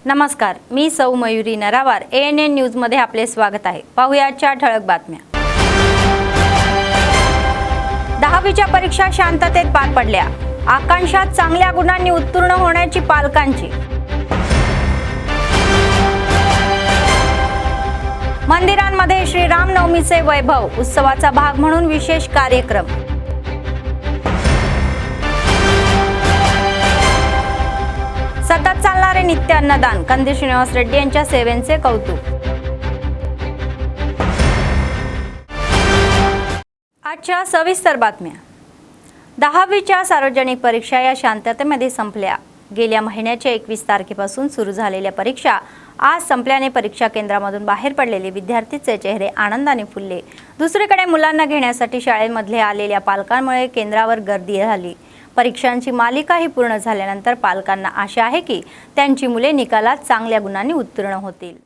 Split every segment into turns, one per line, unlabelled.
नमस्कार, मी सौ Mayuri नरावार. ANN news मध्ये आपले स्वागत आहे. पाहुयाच्या ठळक बातम्या. 10वीच्या परीक्षा शांततेत पार पडल्या. आकांक्षा चांगल्या गुणांनी उत्तीर्ण होण्याची पालकांची. मंदिरांमध्ये श्रीराम नवमीचे वैभव. उत्सवाचा भाग म्हणून विशेष कार्यक्रम. सतत चालणारे नित्य अन्नदान. कंदी श्रीनिवास रेड्डी यांच्या सेवेचे कौतुक. आजच्या सविस्तर बातम्या. 10वीच्या सार्वजनिक परीक्षा या शांततेमध्ये संपल्या. गेल्या महिन्याच्या 21 तारखेपासून सुरू झालेल्या परीक्षा आज संपल्याने परीक्षा केंद्रामधून बाहेर पडलेले विद्यार्थीचे चेहरे आनंदाने फुलले. दुसरीकडे मुलांना घेण्यासाठी शाळेमध्ये आलेल्या पालकांमुळे केंद्रावर गर्दी झाली. परीक्षांची मालिकाही पूर्ण झाल्यानंतर पालकांना आशा आहे की त्यांची मुले निकालात चांगल्या गुणांनी उत्तीर्ण होतील.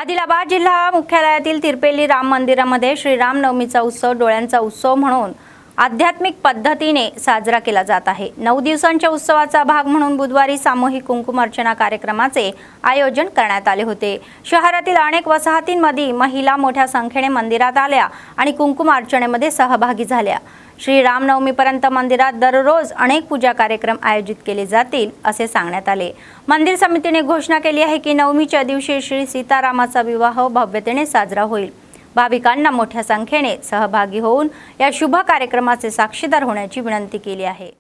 आदिलाबाद जिल्हा मुख्यालयातील तिरपेली राम मंदिरामध्ये श्रीराम नवमीचा उत्सव डोळ्यांचा उत्सव म्हणून आध्यात्मिक पद्धतीने साजरा केला जात आहे. 9 दिवसांच्या उत्सवाचा भाग म्हणून बुधवारी सामूहिक कुंकुमार्चना कार्यक्रमाचे आयोजन करण्यात आले होते. शहरातील अनेक वसाहतींमध्ये महिला मोठ्या संख्येने मंदिरात आल्या आणि कुंकुमार्चनेमध्ये सहभागी झाल्या. श्री रामनवमीपर्यंत मंदिरात दररोज अनेक पूजा कार्यक्रम आयोजित केले जातील असे सांगण्यात आले. मंदिर समितीने घोषणा केली आहे की नवमीच्या दिवशी श्री सीतारामाचा विवाह भव्यतेने साजरा होईल. भाविकांना मोठ्या संख्येने सहभागी होऊन या शुभ कार्यक्रमाचे साक्षीदार होण्याची विनंती केली आहे.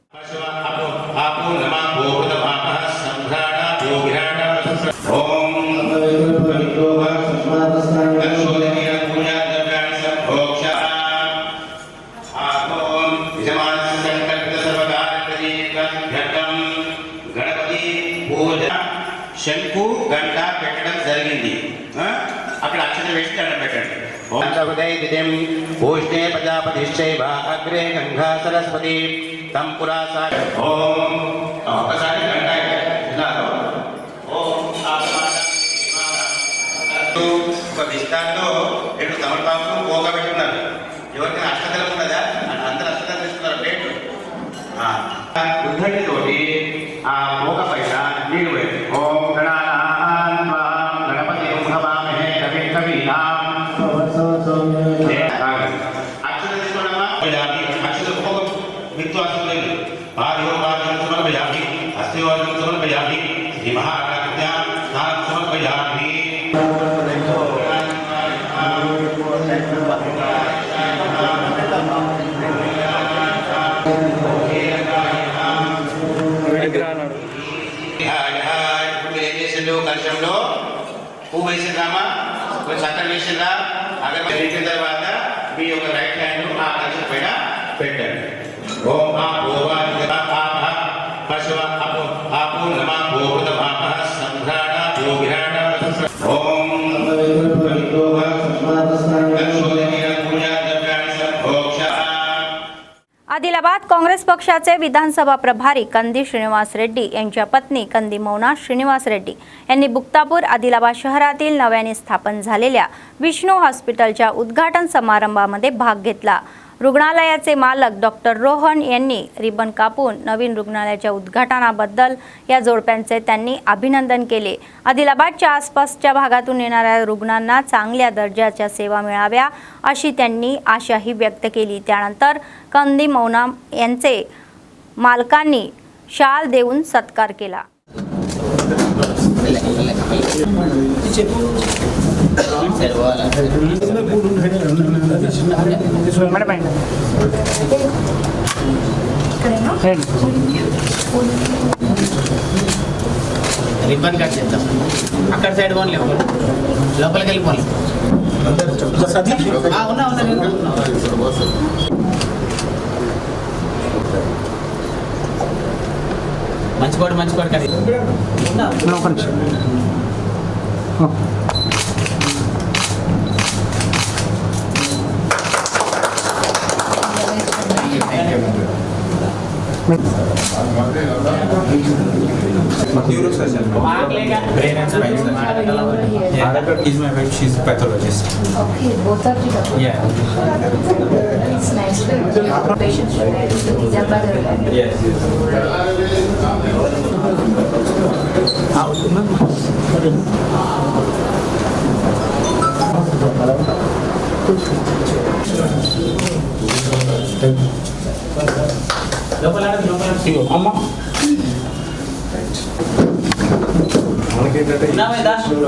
शंकू घंटा पेटण జరిగింది అక్కడ అక్షర వేస్తాడు పెట్టండి. ఓం సహృదయ దిదం భూష్ణే ప్రజాపతిశ్చైవ అగ్రే గంగా సరస్వతి తం పురాసా. ఓం ఒకసారి గంట వినాలో. ఓం ఒక విస్తారంలో 2 తమలపాకులు పోగా పెట్టున్నారు. ఎవరికైనా అష్టదళం ఉన్నదా? అందరూ అష్టదళం తీసుకున్నారు ప్లేట్లు. ఉద్ధరితోటి ఆ పోగ పైన నీళ్ళు వేయండి. ఓం కలశంలో పువ్వు వేసిందామా, కొంచెం చక్కెర వేసిందా, అక్కడ పెట్టిన తర్వాత మీ యొక్క రైట్ హ్యాండ్ ఆ కలశం పైన పెట్టండి. ఓం ఆ భోవా పశువ ఆపు నమ భోగత భాప సంఘ్రాణ భోగిరాణ. ఓం
आदिलाबाद आदिलाबाद काँग्रेस पक्षाचे विधानसभा प्रभारी कंदी श्रीनिवास रेड्डी यांच्या पत्नी कंदी मौना श्रीनिवास रेड्डी यांनी बुक्तापूर आदिलाबाद शहरातील नव्याने स्थापन झालेल्या विष्णू हॉस्पिटलच्या उद्घाटन समारंभामध्ये भाग घेतला। रुग्णालयाचे मालक डॉक्टर रोहन यांनी रिबन कापून नवीन रुग्णालयाच्या उद्घाटनाबद्दल या जोडप्यांचे त्यांनी अभिनंदन केले। आदिलाबादच्या आसपासच्या भागातून येणाऱ्या रुग्णांना चांगल्या दर्जाच्या सेवा मिळाव्या अशी त्यांनी आशाही व्यक्त केली। त्यानंतर कंदी मौना यांचे मालकांनी शाल देऊन सत्कार केला।
रिबन कट చేద్దాం అక్కడ సైడ్ పోన్ లేవు లోపలికి వెళ్ళి పోన్ ఉన్నా మంచి కోడి కడి
Is my wife, she's a pathologist.
Okay, both are together.
Yeah.
It's nice. Patients should have to December.
Yes.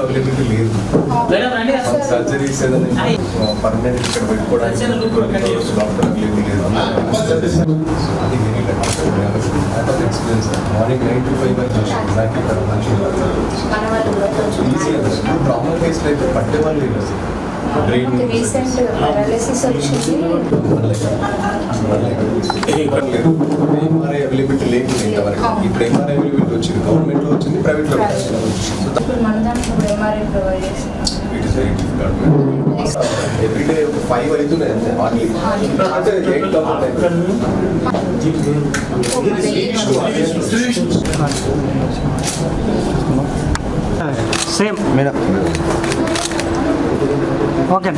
Availability లేదు సర్జరీస్ ఏదైనా పర్మనెంట్ ఇక్కడ పెట్టుకోవడానికి డాక్టర్ అవైలబిలిటీ లేదు అది very experience morning 9 to 5 exactly ఇక్కడ మంచి ఈజీ ట్రామా కేసులు అయితే పట్టేవాళ్ళు లేదు బ్రెయిన్
రీసెంట్ పారాలిసిస్ వచ్చింది.
ఎంఆర్ఐ అవైలబిలిటీ లేకుండా ఇంతవరకు ఇప్పుడు ఎంఆర్ఐ అవైలబిలిటీ వచ్చింది గవర్నమెంట్లో వచ్చింది ప్రైవేట్లో
ఇప్పుడు మన దాంట్లో ఎంఆర్ఐ ప్రొవైడ్ చేస్తున్నాం.
It is very difficult everyday 5 అవుతున్నాయి అంతే హార్డ్లీ అంటే 8,000
सेम मेरा ओके।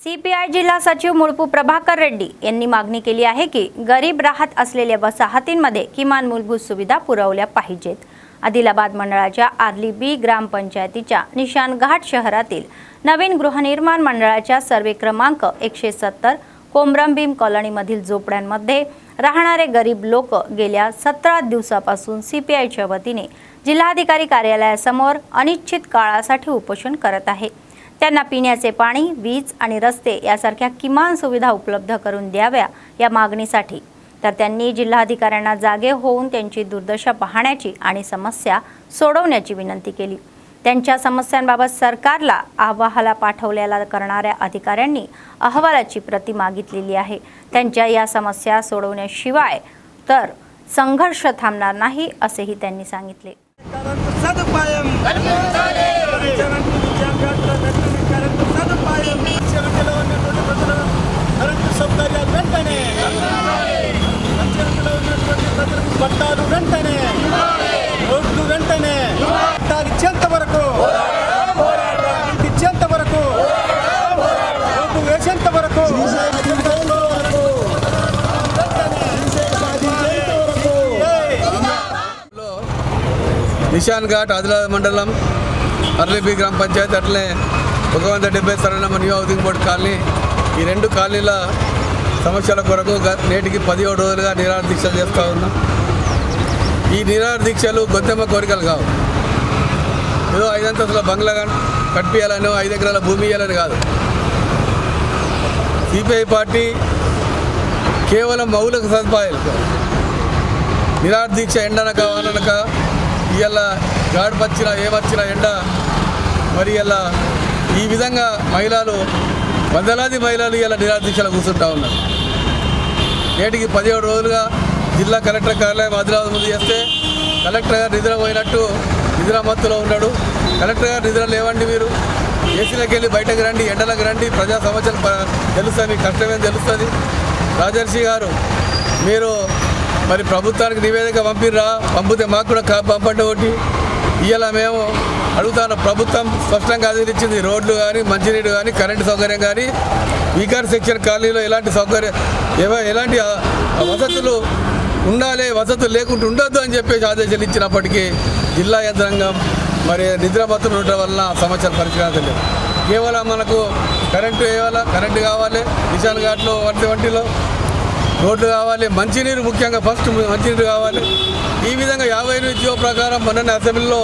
सीपीआय जिल्हा सचिव मुळपू प्रभाकर रेड्डी यांनी मागणी केली आहे की गरीब राहत असलेल्या वसाहतींमध्ये किमान मूलभूत सुविधा पुरवल्या पाहिजेत। आदिलाबाद मंडळाच्या आर्ली बी ग्रामपंचायतीच्या निशान घाट शहरातील नवीन गृहनिर्माण मंडळाच्या सर्वे क्रमांक 170 कोमरमभीम कॉलनीमधील झोपड्यांमध्ये राहणारे गरीब लोक गेल्या 17 दिवसापासून सीपीआयच्या वतीने जिल्हाधिकारी कार्यालयासमोर अनिश्चित काळासाठी उपोषण करत आहे। त्यांना पिण्याचे पाणी, वीज आणि रस्ते यासारख्या किमान सुविधा उपलब्ध करून द्याव्या या मागणीसाठी तर त्यांनी जिल्हाधिकाऱ्यांना जागे होऊन त्यांची दुर्दशा पाहण्याची आणि समस्या सोडवण्याची विनंती केली। त्यांच्या समस्यांबाबत सरकारला अहवाला पाठवलेला करणाऱ्या अधिकाऱ्यांनी अहवालाची प्रती मागितलेली आहे। त्यांच्या या समस्या सोडवण्याशिवाय तर संघर्ष थांबणार नाही असेही त्यांनी सांगितले।
నిషాన్ ఘాట్ ఆదిలాబాద్ మండలం అర్లీబీ గ్రామ పంచాయతీ అట్లనే 170 సరళమ న్యూ హౌసింగ్ బోర్డు కాలనీ ఈ రెండు కాలనీల సమస్యల కొరకు నేటికి 17 రోజులుగా నిరాహార దీక్షలు చేస్తూ ఉన్నాం। ఈ నిరాహార దీక్షలు గొంతెమ్మ కోరికలు కావు, ఏదో 5 అంతస్తుల బంగ్లా కట్టియాలని 5 ఎకరాల భూమి ఇవ్వాలని కాదు। సిపిఐ పార్టీ కేవలం మౌలిక సదుపాయాలు నిరాహార దీక్ష ఎండనక వాననక ఇవాళ గాడిపచ్చిన ఏమొచ్చిన ఎండ మరి ఇలా ఈ విధంగా మహిళలు వందలాది మహిళలు ఇలా నిరాహార దీక్షలు కూర్చుంటా ఉన్నారు। నేటికి 17 రోజులుగా జిల్లా కలెక్టర్ కార్యాలయం ఆదిలాబాద్ ముందు చేస్తే కలెక్టర్ గారు నిద్ర పోయినట్టు నిద్రామత్తులో ఉన్నాడు। కలెక్టర్ గారు నిద్ర లేవండి, మీరు ఏసీలోకి వెళ్ళి బయటకు రండి, ఎండలకు రండి, ప్రజా సమస్యలు తెలుస్తుంది, మీకు కష్టమేం తెలుస్తుంది। రాజర్షి గారు మీరు మరి ప్రభుత్వానికి నివేదిక పంపిర్రా? పంపితే మాకు కూడా పంపండి ఒకటి. ఇవాళ మేము అడుగుతాను, ప్రభుత్వం స్పష్టంగా అదిలిచ్చింది. రోడ్లు కానీ, మంచినీళ్ళు కానీ, కరెంటు సౌకర్యం కానీ, వీకర్ సెక్షన్ కాలనీలో ఎలాంటి సౌకర్యం ఎలాంటి వసతులు ఉండాలి, వసతులు లేకుండా ఉండొద్దు అని చెప్పేసి ఆదేశాలు ఇచ్చినప్పటికీ జిల్లా యంత్రాంగం మరి నిద్రమత్తులు ఉండటం వలన సమస్యలు పరిష్కారం లేదు. కేవలం మనకు కరెంటు కావాలి, నిషాన్ ఘాట్లో వంటిలో రోడ్లు కావాలి, మంచినీరు ముఖ్యంగా ఫస్ట్ మంచినీరు కావాలి. ఈ విధంగా 58 జీవో ప్రకారం మొన్న అసెంబ్లీలో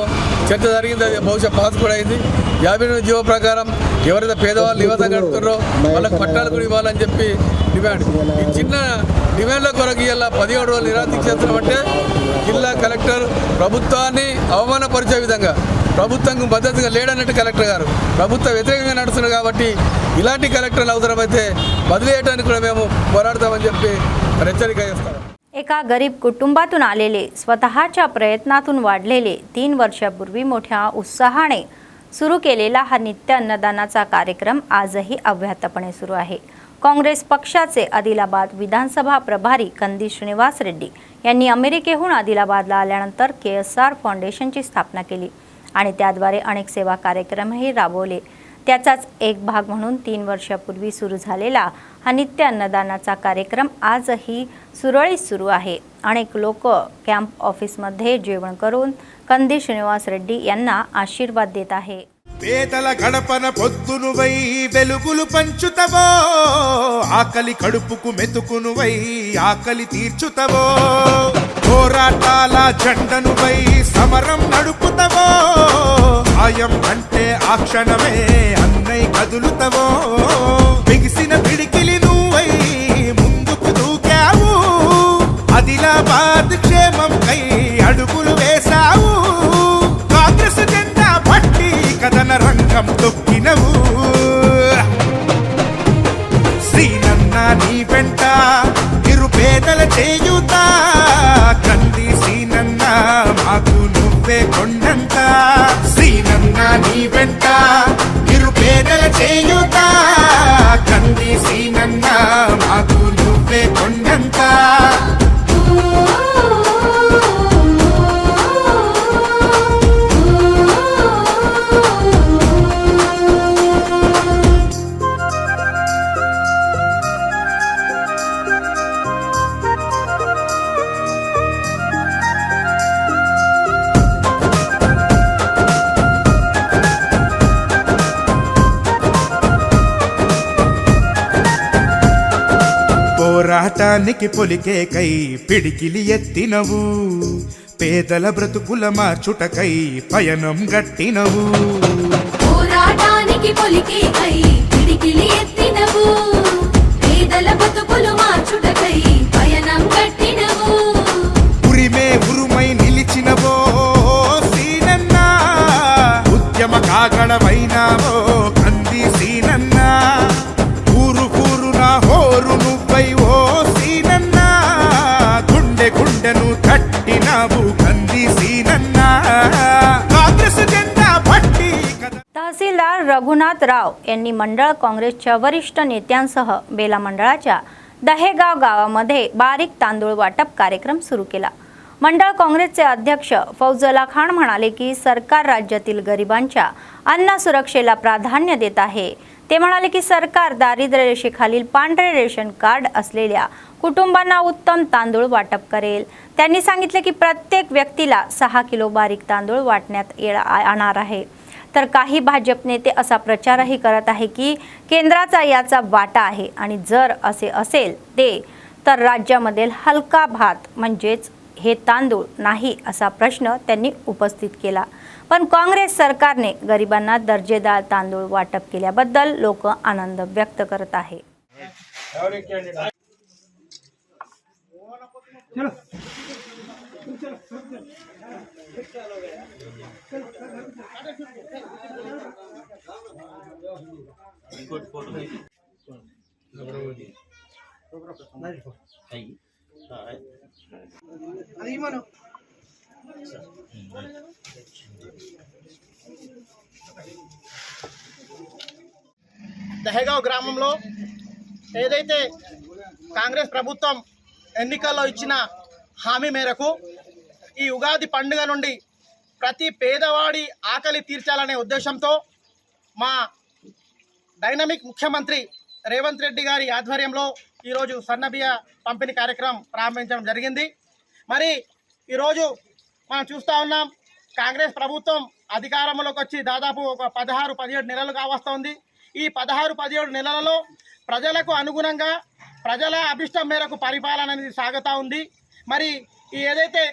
చర్చ జరిగింది. అది బహుశా పాస్ కూడా అయింది. 58 జీవో ప్రకారం ఎవరైతే పేదవాళ్ళు నివాసం గడుపుతారో వాళ్ళకి పట్టాలు కూడా ఇవ్వాలని చెప్పి డిమాండ్. ఈ చిన్న డిమాండ్ల కొరకు ఇలా 17 రోజులు నిరాదీక్ష చేస్తున్నామంటే జిల్లా కలెక్టర్ ప్రభుత్వాన్ని అవమానపరిచే విధంగా, ప్రభుత్వం మద్దతుగా లేడన్నట్టు కలెక్టర్ గారు ప్రభుత్వ వ్యతిరేకంగా నడుస్తున్నారు. కాబట్టి इलांटी कलेक्टर అవసరమైతే బదిలీ చేయడానికి కూడా మేము పోరాడతామని చెప్పి హెచ్చరిక చేస్తాం.
एका गरीब कुटुंबातून आलेले स्वतःच्या प्रयत्नातून वाढलेले 3 वर्षापूर्वी मोठ्या उत्साहाने सुरू केलेला हा नित्य अन्नदानाचा कार्यक्रम आजही अव्याहतपणे सुरू आहे. काँग्रेस पक्षाचे आदिलाबाद विधानसभा प्रभारी कंदी श्रीनिवास रेड्डी यांनी अमेरिकेहून आदिलाबादला आल्यानंतर KSR फाउंडेशनची स्थापना केली आणि त्याद्वारे अनेक सेवा कार्यक्रमही राबवले. त्याचाच एक भाग म्हणून 3 वर्षापूर्वी सुरू झालेला हा नित्य अन्नदानाचा कार्यक्रम आजही सुरळीत सुरू आहे. अनेक लोक कॅम्प ऑफिसमध्ये जेवण करून कंदी श्रीनिवास रेड्डी यांना आशीर्वाद देत आहे.
పేదల గడపన పొద్దునువై వెలుగులు పంచుతవో, ఆకలి కడుపుకు మెతుకునువై ఆకలి తీర్చుతవో, పోరాటాల జెండనువై సమరం నడుపుతవో, ఆయం అంటే ఆ క్షణమే అన్నై కదులుతవో, బిగిసిన పిడికిలి నువ్వై ముందుకు దూకావు, ఆదిలాబాద్ క్షేమం కై అడుగులు వేశావు, కాంగ్రెస్ జెండా పట్టి కథన రంగం తొక్కినవు, శ్రీనన్న నీ వెంట నిరుపేదల చేయుత, కంది శ్రీనన్న మాకు నువ్వే కొండంత, శ్రీనన్న నీ వెంట నిరుపేదల చేయుత, కంది శ్రీనన్న మాకు నువ్వే కొండంత. పోరాటానికి పొలికేకై పిడికిలి ఎత్తినవు, పేదల బ్రతుకుల మార్చుటకై పయనం గట్టినవు,
పోరాటానికి పొలికేకై పిడికిలి ఎత్తినవు, పేదల బ్రతుకులు మార్చుటకై పయనం గట్టినవు,
ఉరిమే ఉరుమై నిలిచినవో సీనన్న, ఉద్యమ కాగడవైనావో కంది సీనన్న, ఊరు ఊరున హోరు నువ్వై ఓ సీనన్న, గుండె గుండెను తట్టినావు కంది సీనన్న, కాంగ్రెస్ జెండా పట్టి.
तहसीलदार रघुनाथ राव यांनी मंडळ काँग्रेसच्या वरिष्ठ नेत्यांसह बेला मंडळाच्या दहेगाव गावामध्ये बारीक तांदूळ वाटप कार्यक्रम सुरू केला. मंडळ काँग्रेसचे अध्यक्ष फौजला खान म्हणाले की सरकार राज्यातील गरिबांच्या अन्न सुरक्षेला प्राधान्य देत आहे. ते म्हणाले की सरकार दारिद्र्य रेषेखालील पांढरे रेशन कार्ड असलेल्या कुटुंबांना उत्तम तांदूळ वाटप करेल. त्यांनी सांगितले की प्रत्येक व्यक्तीला 6 किलो बारीक तांदूळ वाटण्यात येणार आहे. तर काही भाजप नेते असा प्रचारही करत आहे की केंद्राचा याचा वाटा आहे आणि जर असे असेल तर राज्यामध्ये हलका भात म्हणजेच हे तांदूळ नाही असा प्रश्न त्यांनी उपस्थित केला. पण काँग्रेस सरकारने गरिबांना दर्जेदार तांदूळ वाटप केल्याबद्दल लोक आनंद व्यक्त करत आहे.
దహేగావ్ గ్రామంలో ఏదైతే కాంగ్రెస్ ప్రభుత్వం ఎన్నికల్లో ఇచ్చిన హామీ మేరకు ఈ ఉగాది పండుగ నుండి ప్రతి పేదవాడి ఆకలి తీర్చాలనే ఉద్దేశంతో మా డైనమిక్ ముఖ్యమంత్రి రేవంత్ రెడ్డి గారి ఆధ్వర్యంలో ఈరోజు సన్నబియ్య పంపిణీ కార్యక్రమం ప్రారంభించడం జరిగింది. మరి ఈరోజు మనం చూస్తూ ఉన్నాం, కాంగ్రెస్ ప్రభుత్వం అధికారంలోకి వచ్చి దాదాపు ఒక 16-17 నెలలు కావస్తోంది. ఈ 16-17 నెలలలో ప్రజలకు అనుగుణంగా ప్రజల అభిష్టం మేరకు పరిపాలన అనేది సాగుతూ ఉంది. మరి ఈ ఏదైతే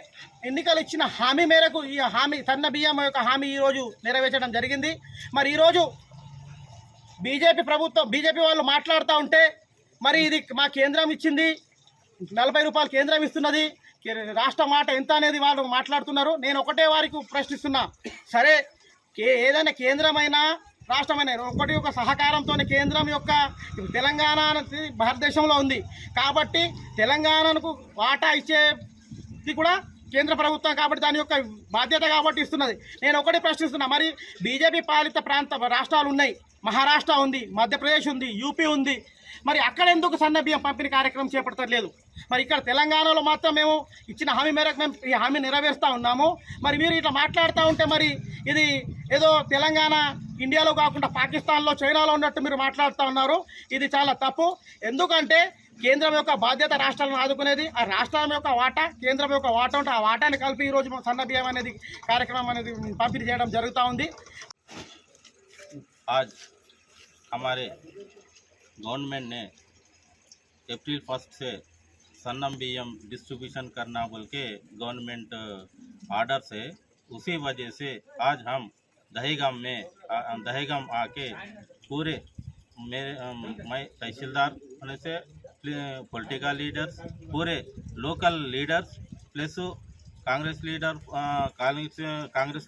ఎన్నికలు ఇచ్చిన హామీ మేరకు ఈ హామీ సన్న బియ్యం యొక్క హామీ ఈరోజు నెరవేర్చడం జరిగింది. మరి ఈరోజు బీజేపీ వాళ్ళు మాట్లాడుతూ ఉంటే మరి ఇది మా కేంద్రం ఇచ్చింది, 40 రూపాయలు కేంద్రం ఇస్తున్నది, రాష్ట్ర మాట ఎంత అనేది వాళ్ళు మాట్లాడుతున్నారు. నేను ఒకటే వారికి ప్రశ్నిస్తున్నా, సరే ఏదైనా కేంద్రమైనా రాష్ట్రమైన ఒక సహకారంతో కేంద్రం యొక్క తెలంగాణ భారతదేశంలో ఉంది కాబట్టి తెలంగాణకు వాటా ఇచ్చేది కూడా కేంద్ర ప్రభుత్వం కాబట్టి దాని యొక్క బాధ్యత కాబట్టి ఇస్తున్నది. నేను ఒకటి ప్రశ్నిస్తున్నా, మరి బీజేపీ పాలిత రాష్ట్రాలు ఉన్నాయి, మహారాష్ట్ర ఉంది, మధ్యప్రదేశ్ ఉంది, యూపీ ఉంది, మరి అక్కడ ఎందుకు సన్న బియ్యం పంపిణీ కార్యక్రమం చేపడతలేదు? మరి ఇక్కడ తెలంగాణలో మాత్రం మేము ఇచ్చిన హామీ మేరకు మేము ఈ హామీ నెరవేరుస్తూ ఉన్నాము. మరి మీరు ఇట్లా మాట్లాడుతూ ఉంటే మరి ఇది ఏదో తెలంగాణ ఇండియాలో కాకుండా పాకిస్తాన్లో, చైనాలో ఉన్నట్టు మీరు మాట్లాడుతూ ఉన్నారు. ఇది చాలా తప్పు. ఎందుకంటే కేంద్రం యొక్క బాధ్యత రాష్ట్రాలను ఆదుకునేది, ఆ రాష్ట్రం యొక్క వాటా కేంద్రం యొక్క వాటా ఉంటే ఆ వాటాని కలిపి ఈరోజు సన్న బియ్యం అనేది కార్యక్రమం అనేది పంపిణీ చేయడం జరుగుతూ ఉంది.
आज हमारे गवर्नमेंट ने अप्रैल 1 से सन्नम बियम डिस्ट्रीब्यूशन करना बोल के गवर्नमेंट आर्डर से, उसी वजह से आज हम दहेगाम आके पूरे मैं तहसीलदार होने से पॉलिटिकल लीडर्स, पूरे local leaders plus Congress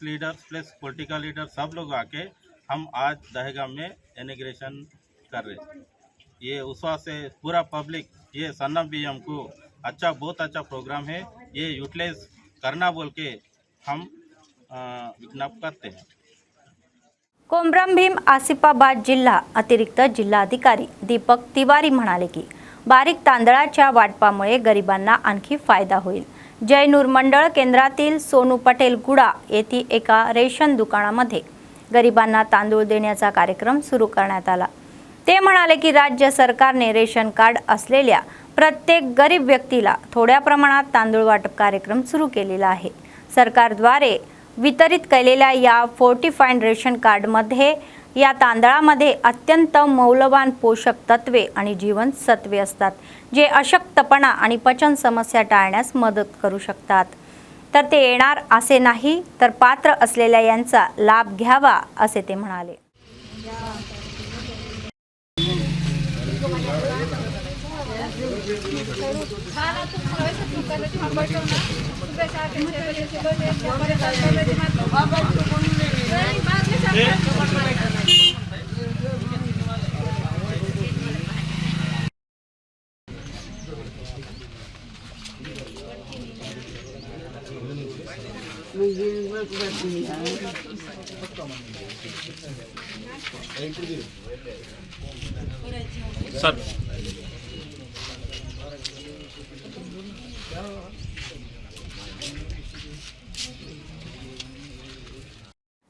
leaders plus political leader सब लोग आके हम आज दहेगाम में इनॉग्रेशन कर रहे। ये उसवा से पूरा पब्लिक ये सन्नम बियम को बहुत अच्छा प्रोग्राम है, ये यूटिलाइज करना बोल के हम विज्ञापन करते हैं।
कोमरम भीम आसिफाबाद जिल्हा अतिरिक्त जिल्हाधिकारी दीपक तिवारी म्हणाले की बारीक तांदळाच्या वाटपामुळे गरिबांना आणखी फायदा होईल. जयनूर मंडळ केंद्रातील सोनू पटेल गुडा येथील एका रेशन दुकानामध्ये गरिबांना तांदूळ देण्याचा कार्यक्रम सुरू करण्यात आला. ते म्हणाले की राज्य सरकारने रेशन कार्ड असलेल्या प्रत्येक गरीब व्यक्तीला थोड्या प्रमाणात तांदूळ वाटप कार्यक्रम सुरू केलेला आहे. सरकारद्वारे वितरित केलेल्या या फोर्टिफाईड रेशन कार्डमध्ये या तांदळामध्ये अत्यंत मौल्यवान पोषक तत्वे आणि जीवनसत्वे असतात, जे अशक्तपणा आणि पचन समस्या टाळण्यास मदत करू शकतात. तर ते येणार असे नाही तर पात्र असलेल्या यांचा लाभ घ्यावा असे ते म्हणाले.
सर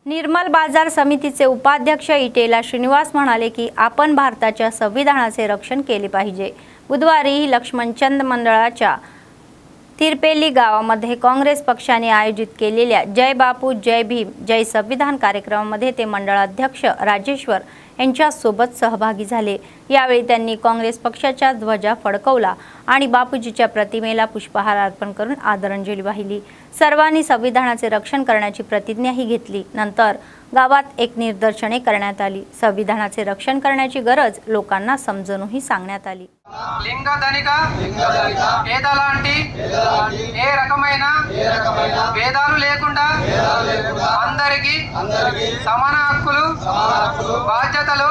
निर्मल बाजार समितीचे उपाध्यक्ष इटेला श्रीनिवास म्हणाले की आपण भारताच्या संविधानाचे रक्षण केले पाहिजे. बुधवारी लक्ष्मणचंद मंडळाच्या तिरपेली गावामध्ये काँग्रेस पक्षाने आयोजित केलेल्या जय बापू जय भीम जय संविधान कार्यक्रमामध्ये ते मंडळ अध्यक्ष राजेश्वर यांच्यासोबत सहभागी झाले. यावेळी त्यांनी काँग्रेस पक्षाचा ध्वजा फडकवला आणि बापूजीच्या प्रतिमेला पुष्पहार अर्पण करून आदरांजली वाहिली. सर्वांनी संविधानाचे रक्षण करण्याची प्रतिज्ञाही घेतली. नंतर गावात एक निदर्शने करण्यात आली. संविधानाचे रक्षण करण्याची गरज लोकांना समजूनही सांगण्यात आली.
లింగధనిక పేదలాంటి ఏ రకమైన భేదాలు లేకుండా అందరికీ సమాన హక్కులు బాధ్యతలు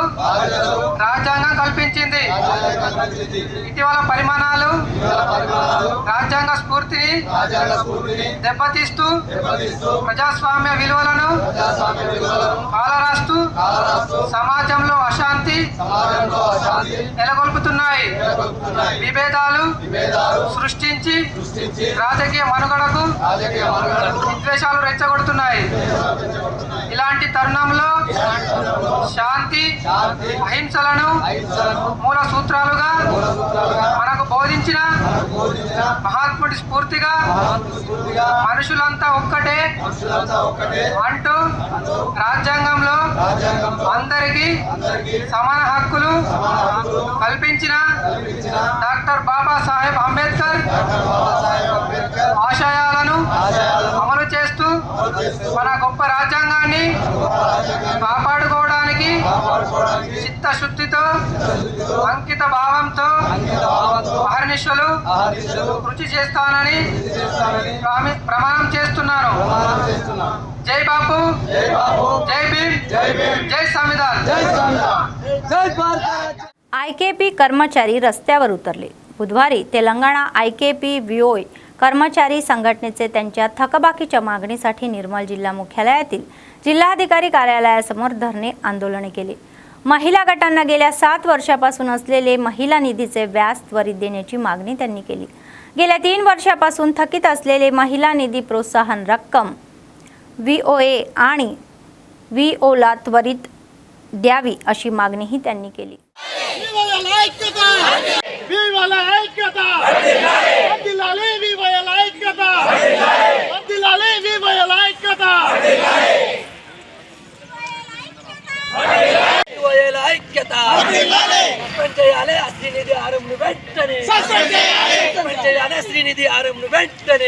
రాజ్యాంగం కల్పించింది. ఇటీవల పరిమాణాలు రాజ్యాంగ స్ఫూర్తిని దెబ్బతీస్తూ ప్రజాస్వామ్య విలువలను పాలరాస్తూ సమాజంలో అశాంతి
నెలకొల్పుతున్నాయి. విభేదాలు సృష్టించి రాజకీయ మనుగడకు విద్వేషాలు రెచ్చగొడుతున్నాయి. ఇలాంటి తరుణంలో శాంతి అహింసలను మూల సూత్రాలుగా మనకు బోధించిన మహాత్ముడి స్ఫూర్తిగా మనుషులంతా ఒక్కటే అంటూ రాజ్యాంగంలో అందరికీ సమాన హక్కులు కల్పించిన డాక్టర్ బాబాసాహెబ్ అంబేద్కర్ ఆశయాలను అమలు చేస్తూ మన గొప్ప రాజ్యాంగాన్ని కాపాడుకోవడానికి చిత్తశుద్ధితో అంకిత భావంతో అహర్నిశలు కృషి చేస్తానని ప్రమాణం చేస్తున్నాను. జై బాపు, జై భీమ్, జై संविधान.
आयकेपी कर्मचारी रस्त्यावर उतरले. बुधवारी तेलंगणा आयकेपी विओय कर्मचारी संघटनेचे त्यांच्या थकबाकीच्या मागणीसाठी निर्मल जिल्हा मुख्यालयातील जिल्हाधिकारी कार्यालयासमोर धरणे आंदोलने केले. महिला गटांना गेल्या 7 वर्षापासून असलेले महिला निधीचे व्याज त्वरित देण्याची मागणी त्यांनी केली. गेल्या 3 वर्षापासून थकीत असलेले महिला निधी प्रोत्साहन रक्कम विओए आणि विओला त्वरित द्यावी अशी मागणीही त्यांनी केली.
శ్రీనిధి ఆరంభ వెంటనే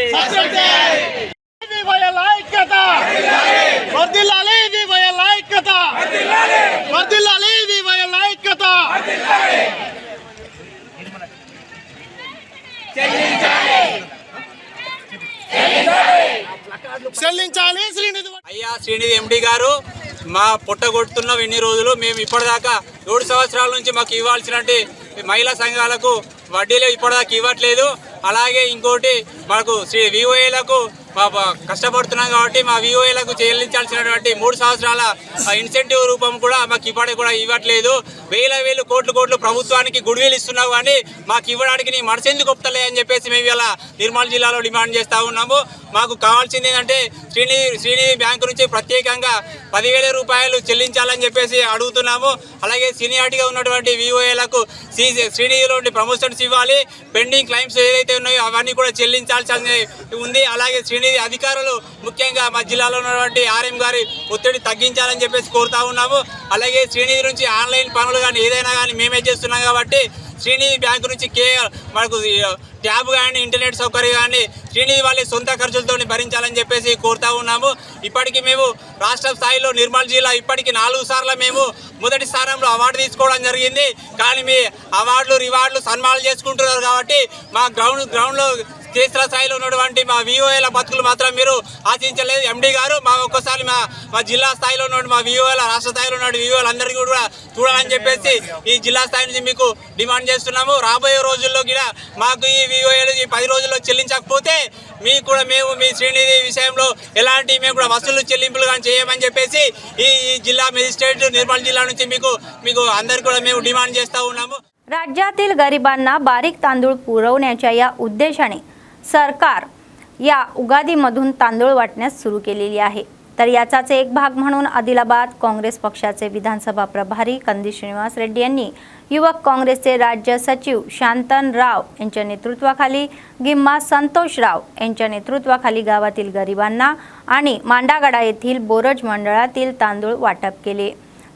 అయ్యా శ్రీనిధి ఎండి గారు మా పొట్టగొడుతున్నాం ఎన్ని రోజులు. మేము ఇప్పటిదాకా 7 సంవత్సరాల నుంచి మాకు ఇవ్వాల్సినట్టు మహిళా సంఘాలకు వడ్డీలు ఇప్పటిదాకా ఇవ్వట్లేదు. అలాగే ఇంకోటి మాకు విఓఏలకు కష్టపడుతున్నాం కాబట్టి మా విఓఏలకు చెల్లించాల్సినటువంటి 3 సంవత్సరాల ఇన్సెంటివ్ రూపం కూడా మాకు ఇప్పటికి కూడా ఇవ్వట్లేదు. వేలు కోట్లు ప్రభుత్వానికి గుడివిలు ఇస్తున్నావు కానీ మాకు ఇవ్వడానికి నీ మనసు ఎందుకు ఒప్పుతలే అని చెప్పేసి మేము ఇలా నిర్మల్ జిల్లాలో డిమాండ్ చేస్తూ ఉన్నాము. మాకు కావాల్సింది ఏంటంటే శ్రీనిధి బ్యాంకు నుంచి ప్రత్యేకంగా 10,000 రూపాయలు చెల్లించాలని చెప్పేసి అడుగుతున్నాము. అలాగే సీనియారిటీగా ఉన్నటువంటి విఓఏలకు శ్రీనిధిలో ప్రమోషన్స్ ఇవ్వాలి. పెండింగ్ క్లైమ్స్ ఏదైతే ఉన్నాయో అవన్నీ కూడా చెల్లించాల్సి ఉంది. అలాగే శ్రీనిధి అధికారులు ముఖ్యంగా మా జిల్లాలో ఉన్నటువంటి ఆర్ఎం గారి ఒత్తిడి తగ్గించాలని చెప్పేసి కోరుతా ఉన్నాము. అలాగే శ్రీనిధి నుంచి ఆన్లైన్ పనులు కానీ ఏదైనా కానీ మేమే చేస్తున్నాం కాబట్టి శ్రీనిధి బ్యాంకు నుంచి మనకు ట్యాబ్ కానీ ఇంటర్నెట్ సౌకర్యం కానీ శ్రీనిధి వాళ్ళ సొంత ఖర్చులతో భరించాలని చెప్పేసి కోరుతా ఉన్నాము. ఇప్పటికీ మేము రాష్ట్ర స్థాయిలో నిర్మల్ జిల్లా ఇప్పటికీ 4 సార్లు మేము మొదటి స్థానంలో అవార్డు తీసుకోవడం జరిగింది. కానీ మీ అవార్డులు రివార్డులు సన్మానాలు చేసుకుంటున్నారు కాబట్టి మా గ్రౌండ్లో క్షేత్ర స్థాయిలో ఉన్నటువంటి మా విఓఏల బతుకులు మాత్రం మీరు ఆశించలేదు. ఎండి గారు ఒక్కసారి మా జిల్లా స్థాయిలో ఉన్న మా విఓఏల రాష్ట్ర స్థాయిలో ఉన్న విఓఏలు అందరికీ కూడా చూడాలని చెప్పేసి ఈ జిల్లా స్థాయి నుంచి మీకు డిమాండ్ చేస్తున్నాము. రాబోయే రోజుల్లో కూడా మాకు ఈ విఓఏలు ఈ 10 రోజుల్లో చెల్లించకపోతే మీకు కూడా మేము మీ శ్రీనిధి విషయంలో ఎలాంటి మేము కూడా వసూలు చెల్లింపులు కానీ చేయమని చెప్పేసి ఈ జిల్లా మెజిస్ట్రేట్ నిర్మల్ జిల్లా నుంచి మీకు అందరికీ కూడా మేము డిమాండ్ చేస్తూ ఉన్నాము.
राज्यातील गरिबांना बारीक तांदूळ पुरवण्याच्या या उद्देशाने सरकार या उगादीमधून तांदूळ वाटण्यास सुरू केलेली आहे. तर याचाच एक भाग म्हणून आदिलाबाद काँग्रेस पक्षाचे विधानसभा प्रभारी कंदी श्रीनिवास रेड्डी यांनी युवक काँग्रेसचे राज्य सचिव शांतन राव यांच्या नेतृत्वाखाली गिम्मा संतोष राव यांच्या नेतृत्वाखाली गावातील गरिबांना आणि मांडागडा येथील बोरज मंडळातील तांदूळ वाटप केले.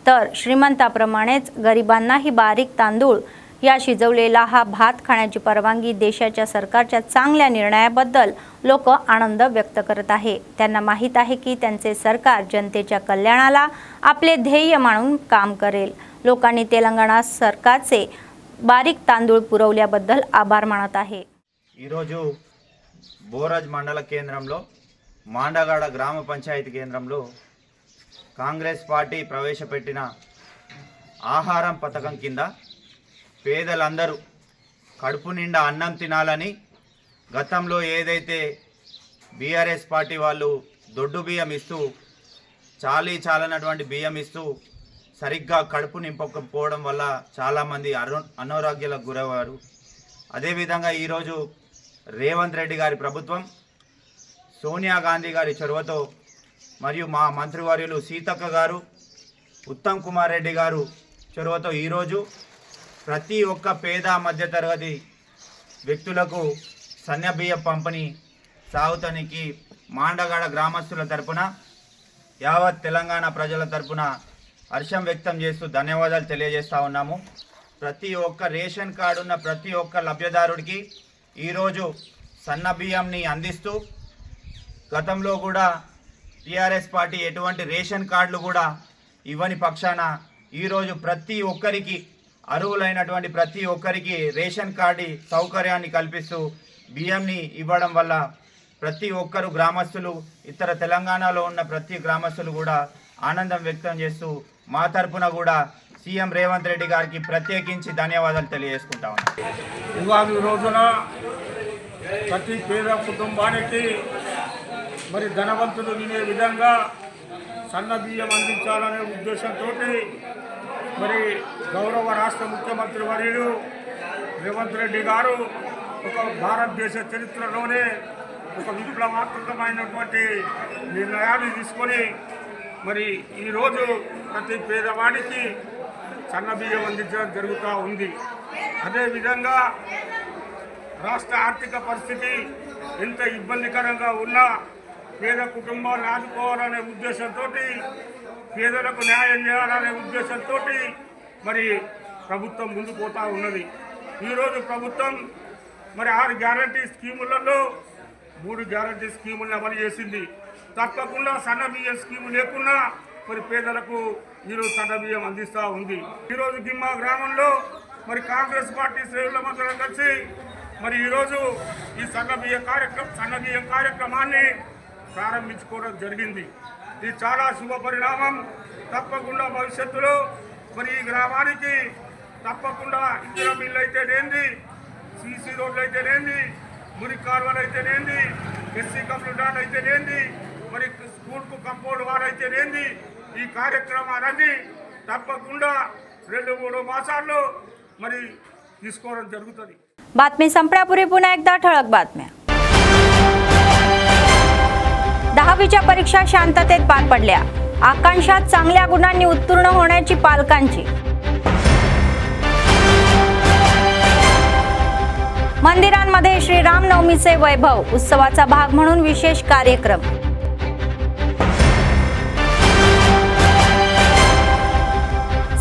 तर श्रीमंताप्रमाणेच गरिबांनाही बारीक तांदूळ या शिजवलेला हा भात खाण्याची परवानगी देशाच्या सरकारच्या चांगल्या निर्णयाबद्दल लोक आनंद व्यक्त करत आहे. त्यांना माहीत आहे की त्यांचे सरकार जनतेच्या कल्याणाला आपले ध्येय मानून काम करेल. लोकांनी तेलंगणा सरकारचे बारीक तांदूळ पुरवल्याबद्दल आभार मानत आहे.
ఈరోజు బోరజ్ మండల కేంద్రంలో మాండగాడ గ్రామ పంచాయతీ కేంద్రంలో కాంగ్రెస్ పార్టీ ప్రవేశపెట్టిన ఆహారం పథకం కింద పేదలందరూ కడుపు నిండా అన్నం తినాలని గతంలో ఏదైతే బీఆర్ఎస్ పార్టీ వాళ్ళు దొడ్డు బియ్యం ఇస్తూ చాలనటువంటి బియ్యం ఇస్తూ సరిగ్గా కడుపు నింపకపోవడం వల్ల చాలామంది అనారోగ్యాలకు గురయ్యారు. అదేవిధంగా ఈరోజు రేవంత్ రెడ్డి గారి ప్రభుత్వం సోనియా గాంధీ గారి చొరవతో మరియు మా మంత్రివర్యులు సీతక్క గారు, ఉత్తమ్ కుమార్ రెడ్డి గారు చొరవతో ఈరోజు ప్రతి ఒక్క పేద మధ్యతరగతి వ్యక్తులకు సన్నబియ్య పంపిణీ సాగుతానికి మాండగాడ గ్రామస్తుల తరపున యావత్ తెలంగాణ ప్రజల తరపున హర్షం వ్యక్తం చేస్తూ ధన్యవాదాలు తెలియజేస్తూ ఉన్నాము. ప్రతి ఒక్క రేషన్ కార్డు ఉన్న ప్రతి ఒక్క లబ్ధిదారుడికి ఈరోజు సన్నబియ్యంని అందిస్తూ గతంలో కూడా టీఆర్ఎస్ పార్టీ ఎటువంటి రేషన్ కార్డులు కూడా ఇవ్వని పక్షాన ఈరోజు ప్రతి ఒక్కరికి అర్హులైనటువంటి ప్రతి ఒక్కరికి రేషన్ కార్డు సౌకర్యాన్ని కల్పిస్తూ బియ్యంని ఇవ్వడం వల్ల ప్రతి ఒక్కరు గ్రామస్తులు ఇతర తెలంగాణలో ఉన్న ప్రతి గ్రామస్తులు కూడా ఆనందం వ్యక్తం చేస్తూ మా తరపున కూడా సీఎం రేవంత్ రెడ్డి గారికి ప్రత్యేకించి ధన్యవాదాలు తెలియజేసుకుంటా ఉన్నాం.
ఉగాది రోజున ప్రతి పేద కుటుంబానికి మరి ధనవంతులు వినే విధంగా సన్న బియ్యం అందించాలనే ఉద్దేశంతో మరి గౌరవ రాష్ట్ర ముఖ్యమంత్రి వర్యులు రేవంత్ రెడ్డి గారు ఒక భారతదేశ చరిత్రలోనే ఒక విప్లవాత్మకమైనటువంటి నిర్ణయాన్ని తీసుకొని మరి ఈరోజు ప్రతి పేదవాడికి సన్న బియ్యం అందించడం జరుగుతూ ఉంది. అదేవిధంగా రాష్ట్ర ఆర్థిక పరిస్థితి ఎంత ఇబ్బందికరంగా ఉన్నా పేద కుటుంబాలను ఆదుకోవాలనే ఉద్దేశంతో పేదలకు న్యాయం చేయాలనే ఉద్దేశంతో మరి ప్రభుత్వం ముందుకు పోతూ ఉన్నది. ఈరోజు ప్రభుత్వం మరి 6 గ్యారంటీ స్కీములలో 3 గ్యారంటీ స్కీములను అమలు చేసింది. తప్పకుండా సన్న బియ్యం స్కీము లేకున్నా మరి పేదలకు ఈరోజు సన్న బియ్యం అందిస్తూ ఉంది. ఈరోజు గిమ్మా గ్రామంలో మరి కాంగ్రెస్ పార్టీ శ్రేణుల మందరం కలిసి మరి ఈరోజు ఈ సన్న బియ్యం కార్యక్రమాన్ని ప్రారంభించుకోవడం జరిగింది. ఇది చాలా శుభ పరిణామం. తప్పకుండా భవిష్యత్తులో మరి ఈ గ్రామానికి తప్పకుండా ఇందిరా మిల్లు అయితేనేంది, సీసీ రోడ్లు అయితేనేంది, మురికి కాలువలు అయితేనేంది, ఎస్సీ కంప్యూటర్ అయితేనేంది, మరి స్కూల్కు కంపౌండ్ వారు అయితేనేంది, ఈ కార్యక్రమాలన్నీ తప్పకుండా 2-3 మాసాల్లో మరి తీసుకోవడం జరుగుతుంది.
बातमी संपण्यापूर्वी पुन्हा एकदा ठळक बातम्या. 10वीच्या परीक्षा शांततेत पार पडल्या. आकांक्षात चांगल्या गुणांनी उत्तीर्ण होण्याची पालकांची. मंदिरांमध्ये श्रीरामनवमीचे वैभव, उत्सवाचा भाग म्हणून विशेष कार्यक्रम.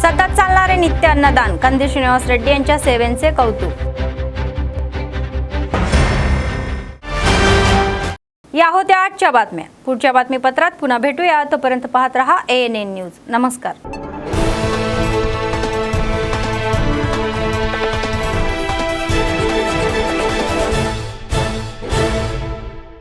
सतत चालणारे नित्य अन्नदान, कंदी श्रीनिवास रेड्डी यांच्या सेवेचे कौतुक. या होत्या आजच्या बातम्या. पुढच्या बातमीपत्रात पुन्हा भेटूया. तोपर्यंत पाहत रहा ANN न्यूज. नमस्कार.